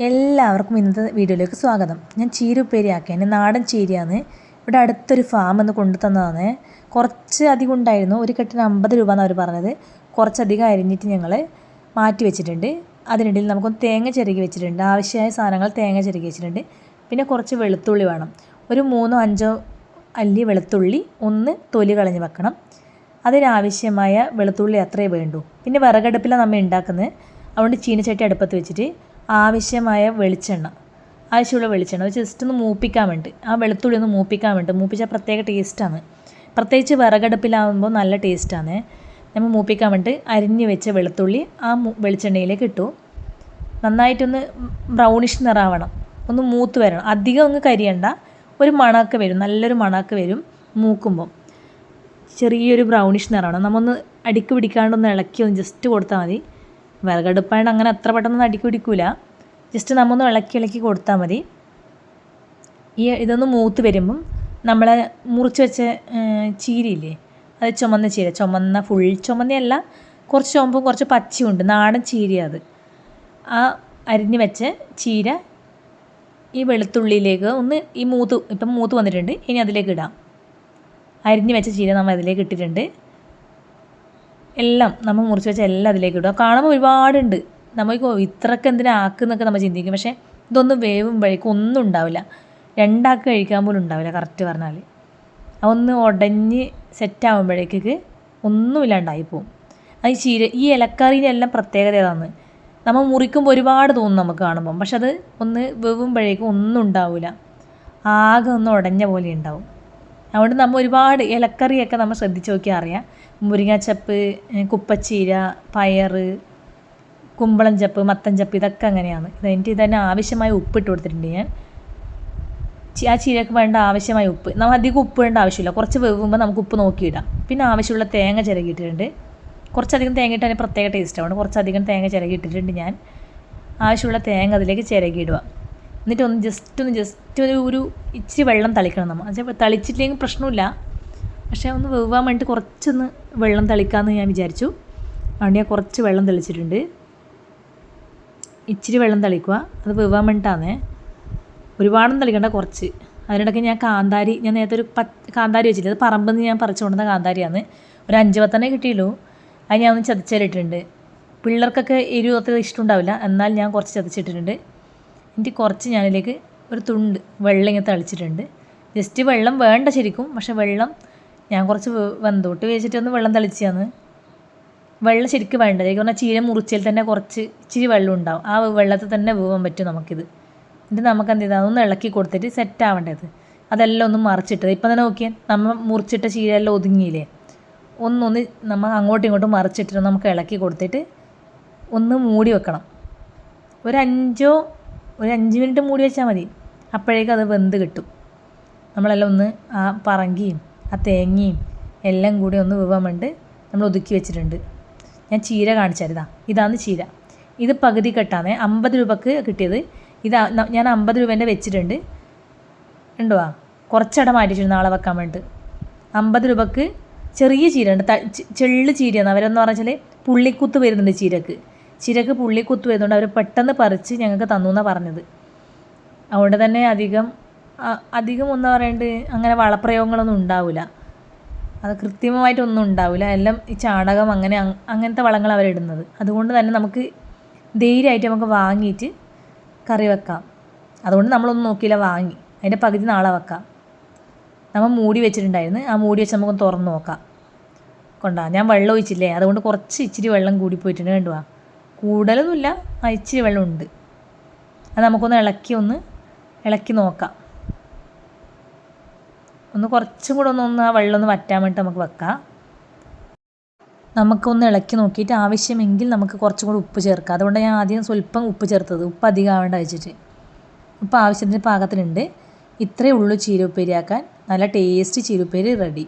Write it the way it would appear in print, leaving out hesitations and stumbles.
എല്ലാവർക്കും ഇന്നത്തെ വീഡിയോയിലേക്ക് സ്വാഗതം. ഞാൻ ചീര ഉപ്പേരി ആക്കിയാണ്. നാടൻ ചീരയാണ്. ഇവിടെ അടുത്തൊരു ഫാം എന്ന് കൊണ്ടു തന്നതാണ്. കുറച്ച് അധികം ഉണ്ടായിരുന്നു. ഒരു കെട്ടിന് 50 രൂപ എന്നാണ് അവർ പറഞ്ഞത്. കുറച്ചധികം അരിഞ്ഞിട്ട് ഞങ്ങൾ മാറ്റി വെച്ചിട്ടുണ്ട്. അതിനിടയിൽ നമുക്കൊന്ന് തേങ്ങ ചിരകി വെച്ചിട്ടുണ്ട്. ആവശ്യമായ സാധനങ്ങൾ തേങ്ങ ചിരകി വെച്ചിട്ടുണ്ട്. പിന്നെ കുറച്ച് വെളുത്തുള്ളി വേണം. ഒരു 3-5 അല്ലി വെളുത്തുള്ളി ഒന്ന് തൊലി കളഞ്ഞ് വെക്കണം. അതിനാവശ്യമായ വെളുത്തുള്ളി അത്രയേ വേണ്ടൂ. പിന്നെ വിറകടുപ്പിലാണ് നമ്മൾ ഉണ്ടാക്കുന്നത്. അതുകൊണ്ട് ചീനച്ചട്ടി അടുപ്പത്ത് വെച്ചിട്ട് ആവശ്യമായ ആവശ്യമുള്ള വെളിച്ചെണ്ണ ജസ്റ്റ് ഒന്ന് മൂപ്പിക്കാൻ വേണ്ടി, ആ വെളുത്തുള്ളി ഒന്ന് മൂപ്പിക്കാൻ വേണ്ടി, മൂപ്പിച്ചാൽ പ്രത്യേക ടേസ്റ്റാണ്. പ്രത്യേകിച്ച് വിറകടുപ്പിലാകുമ്പോൾ നല്ല ടേസ്റ്റാണ്. നമ്മൾ മൂപ്പിക്കാൻ വേണ്ടി അരിഞ്ഞ് വെച്ച വെളുത്തുള്ളി ആ വെളിച്ചെണ്ണയിലേക്ക് ഇട്ടു. നന്നായിട്ടൊന്ന് ബ്രൗണിഷ് നിറാവണം, ഒന്ന് മൂത്ത് വരണം. അധികം ഒന്ന് കരിയണ്ട, ഒരു മണമൊക്കെ വരും, നല്ലൊരു മണമൊക്കെ വരും. മൂക്കുമ്പോൾ ചെറിയൊരു ബ്രൗണിഷ് നിറാവണം. നമ്മൊന്ന് അടിക്ക് പിടിക്കാണ്ടൊന്ന് ഇളക്കി ഒന്ന് ജസ്റ്റ് കൊടുത്താൽ മതി. വിറകടുപ്പായതുകൊണ്ട് അങ്ങനെ അത്ര പെട്ടെന്ന് അടിക്ക് പിടിക്കില്ല. ജസ്റ്റ് നമ്മൊന്ന് ഇളക്കി കൊടുത്താൽ മതി. ഇതൊന്ന് മൂത്ത് വരുമ്പം നമ്മൾ മുറിച്ച് വെച്ച ചീരയില്ലേ, അത് ചുമന്ന ചീര, ഫുൾ ചുമന്നയല്ല, കുറച്ച് ചുമപ്പും കുറച്ച് പച്ചയും ഉണ്ട്. നാടൻ ചീര അത്. ആ അരിഞ്ഞ് വെച്ച ചീര ഈ വെളുത്തുള്ളിയിലേക്ക് ഒന്ന് ഇപ്പം മൂത്ത് വന്നിട്ടുണ്ട്. ഇനി അതിലേക്ക് ഇടാം. അരിഞ്ഞ് വെച്ച ചീര നമ്മൾ അതിലേക്ക് ഇട്ടിട്ടുണ്ട്. എല്ലാം നമ്മൾ മുറിച്ച് വെച്ച എല്ലാം അതിലേക്ക് ഇടുക. കാണുമ്പോൾ ഒരുപാടുണ്ട്. നമുക്ക് ഇത്രയൊക്കെ എന്തിനാ ആക്കുന്നൊക്കെ നമ്മൾ ചിന്തിക്കും. പക്ഷേ ഇതൊന്ന് വേവുമ്പോഴേക്കും ഒന്നും ഉണ്ടാവില്ല. രണ്ടാൾക്ക് കഴിക്കാൻ പോലും ഉണ്ടാവില്ല. കറക്റ്റ് പറഞ്ഞാൽ അതൊന്ന് ഉടഞ്ഞ് സെറ്റാകുമ്പോഴേക്ക് ഒന്നുമില്ലാണ്ടായി പോകും. അത് ഈ ഇലക്കറിയുടെ എല്ലാം പ്രത്യേകത ഏതാണ്, നമ്മൾ മുറിക്കുമ്പോൾ ഒരുപാട് തോന്നും നമുക്ക് കാണുമ്പം. പക്ഷെ അത് ഒന്ന് വേവുമ്പോഴേക്കും ഒന്നും ഉണ്ടാവില്ല. ആകെ ഒന്ന് ഉടഞ്ഞ പോലെ ഉണ്ടാവും. അതുകൊണ്ട് നമ്മൾ ഒരുപാട് ഇലക്കറിയൊക്കെ നമ്മൾ ശ്രദ്ധിച്ച് നോക്കിയാൽ അറിയാം. മുരിങ്ങാച്ചപ്പ്, കുപ്പച്ചീര, പയർ, കുമ്പളം ചപ്പ്, മത്തൻ ചപ്പ്, ഇതൊക്കെ അങ്ങനെയാണ്. ഇതിന് ആവശ്യമായ ഉപ്പിട്ട് കൊടുത്തിട്ടുണ്ട് ഞാൻ. ആ ചീരക്ക് വേണ്ട ആവശ്യമായ ഉപ്പ്. നമ്മൾ അധികം ഉപ്പ് വേണ്ട ആവശ്യമില്ല. കുറച്ച് വേവുമ്പോൾ നമുക്ക് ഉപ്പ് നോക്കിയിടാം. പിന്നെ ആവശ്യമുള്ള തേങ്ങ ചിരകിയിട്ടിട്ടുണ്ട്. കുറച്ചധികം തേങ്ങ ഇട്ടാൽ പ്രത്യേക ടേസ്റ്റാണ്. കുറച്ചധികം തേങ്ങ ചിരകിയിട്ടിട്ടുണ്ട് ഞാൻ. ആവശ്യമുള്ള തേങ്ങ അതിലേക്ക് ചിരകിയിടുക. എന്നിട്ട് ജസ്റ്റ് ഒരു ഇച്ചിരി വെള്ളം തളിക്കണം നമ്മൾ. അത് തളിച്ചിട്ടില്ലെങ്കിൽ പ്രശ്നമില്ല. പക്ഷേ ഒന്ന് വേവാൻ വേണ്ടിയിട്ട് കുറച്ചൊന്ന് വെള്ളം തളിക്കാമെന്ന് ഞാൻ വിചാരിച്ചു. അതുകൊണ്ട് ഞാൻ കുറച്ച് വെള്ളം തെളിച്ചിട്ടുണ്ട്. ഇച്ചിരി വെള്ളം തളിക്കുക, അത് വേവാൻ വേണ്ടിയിട്ടാണ്. ഒരുപാടൊന്നും തളിക്കണ്ട, കുറച്ച്. അതിനിടയ്ക്ക് ഞാൻ നേരത്തെ ഒരു കാന്താരി വെച്ചിട്ട്, അത് പറമ്പിൽ നിന്ന് ഞാൻ പറിച്ചു കൊണ്ടുവന്ന കാന്താരിയാണ്. ഒരു 5-10 കിട്ടിയുള്ളൂ. അത് ഞാൻ ഒന്ന് ചതച്ചിട്ടിട്ടുണ്ട്. പിള്ളേർക്കൊക്കെ എരിവൊക്കെ ഇഷ്ടമുണ്ടാവില്ല, എന്നാൽ ഞാൻ കുറച്ച് ചതച്ചിട്ടിട്ടുണ്ട്. എന്നിട്ട് കുറച്ച് ഞാനിലേക്ക് ഒരു തുണ്ട് വെള്ളം ഇങ്ങനെ തളിച്ചിട്ടുണ്ട്. ജസ്റ്റ് വെള്ളം വേണ്ട ശരിക്കും, പക്ഷേ വെള്ളം ഞാൻ കുറച്ച് വെന്തോട്ട് വെച്ചിട്ടൊന്ന് വെള്ളം തളിച്ചാണ്. വെള്ളം ശരിക്കും വേണ്ട. ശരിക്കും പറഞ്ഞാൽ ചീര മുറിച്ചാൽ തന്നെ ഇച്ചിരി വെള്ളം ഉണ്ടാവും. ആ വെള്ളത്തിൽ തന്നെ വേവാൻ പറ്റും നമുക്കിത്. എന്നിട്ട് നമുക്ക് എന്ത് ചെയ്താൽ ഒന്ന് ഇളക്കി കൊടുത്തിട്ട് സെറ്റ് ആവേണ്ടത്. അതെല്ലാം ഒന്ന് മറിച്ചിട്ടത്. ഇപ്പം തന്നെ നോക്കിയാൽ നമ്മൾ മുറിച്ചിട്ട ചീര എല്ലാം ഒതുങ്ങിയില്ലേ, നമ്മൾ അങ്ങോട്ടും ഇങ്ങോട്ടും മറിച്ചിട്ട് നമുക്ക് ഇളക്കി കൊടുത്തിട്ട് ഒന്ന് മൂടി വെക്കണം. ഒരു 5 മിനിറ്റ് മൂടി വെച്ചാൽ മതി. അപ്പോഴേക്കും അത് വെന്ത് കിട്ടും. നമ്മളെല്ലാം ഒന്ന് ആ പറങ്കിയും ആ തേങ്ങയും എല്ലാം കൂടി ഒന്ന് വേവാൻ വേണ്ടി നമ്മൾ ഒതുക്കി വെച്ചിട്ടുണ്ട്. ഞാൻ ചീര കാണിച്ചായിരുന്നാ, ഇതാണ് ചീര. ഇത് പകുതി കെട്ടാണ് 50 രൂപക്ക് കിട്ടിയത്. ഞാൻ 50 രൂപേൻ്റെ വെച്ചിട്ടുണ്ട്. ഉണ്ടോ, കുറച്ചട മാറ്റിയിട്ടുണ്ട് നാളെ വെക്കാൻ വേണ്ടി. 50 രൂപക്ക് ചെറിയ ചീര ഉണ്ട്, ചെള്ളു ചീരയാണ്. അവരെന്ന് പറഞ്ഞാൽ പുള്ളിക്കുത്ത് വരുന്നുണ്ട് ചീരക്ക് പുള്ളിക്കുത്ത് വരുന്നുണ്ട്. അവർ പെട്ടെന്ന് പറിച്ച് ഞങ്ങൾക്ക് തന്നു എന്നാണ് പറഞ്ഞത്. അതുകൊണ്ട് തന്നെ അധികം ഒന്നും പറയേണ്ടത് അങ്ങനെ വളപ്രയോഗങ്ങളൊന്നും ഉണ്ടാവില്ല. അത് കൃത്രിമമായിട്ടൊന്നും ഉണ്ടാവില്ല. എല്ലാം ഈ ചാണകം അങ്ങനത്തെ വളങ്ങൾ അവരിടുന്നത്. അതുകൊണ്ട് തന്നെ നമുക്ക് ധൈര്യമായിട്ട് നമുക്ക് വാങ്ങിയിട്ട് കറി വെക്കാം. അതുകൊണ്ട് നമ്മളൊന്നും നോക്കിയില്ല, വാങ്ങി. അതിൻ്റെ പകുതി നാളെ വെക്കാം. നമ്മൾ മൂടി വെച്ചിട്ടുണ്ടായിരുന്നു. ആ മൂടി വെച്ച് നമുക്ക് തുറന്ന് നോക്കാം. ഞാൻ വെള്ളം ഒഴിച്ചില്ലേ, അതുകൊണ്ട് ഇച്ചിരി വെള്ളം കൂടിപ്പോയിട്ടുണ്ട്. കണ്ടുവാ, കൂടുതലൊന്നുമില്ല, ഇച്ചിരി വെള്ളമുണ്ട്. അത് നമുക്കൊന്ന് ഇളക്കി നോക്കാം. കുറച്ചും കൂടെ ഒന്ന് ആ വെള്ളം ഒന്ന് വറ്റാൻ വേണ്ടി നമുക്ക് വെക്കാം. നമുക്കൊന്ന് ഇളക്കി നോക്കിയിട്ട് ആവശ്യമെങ്കിൽ നമുക്ക് കുറച്ചും കൂടി ഉപ്പ് ചേർക്കാം. അതുകൊണ്ട് ഞാൻ ആദ്യം സ്വല്പം ഉപ്പ് ചേർത്തത്, ഉപ്പ് അധികം ആവേണ്ട വെച്ചിട്ട്. ഉപ്പ് ആവശ്യത്തിന് പാകത്തിനുണ്ട്. ഇത്രയേ ഉള്ളൂ ചീര ഉപ്പേരി ആക്കാൻ. നല്ല ടേസ്റ്റ് ചീര ഉപ്പേരി റെഡി.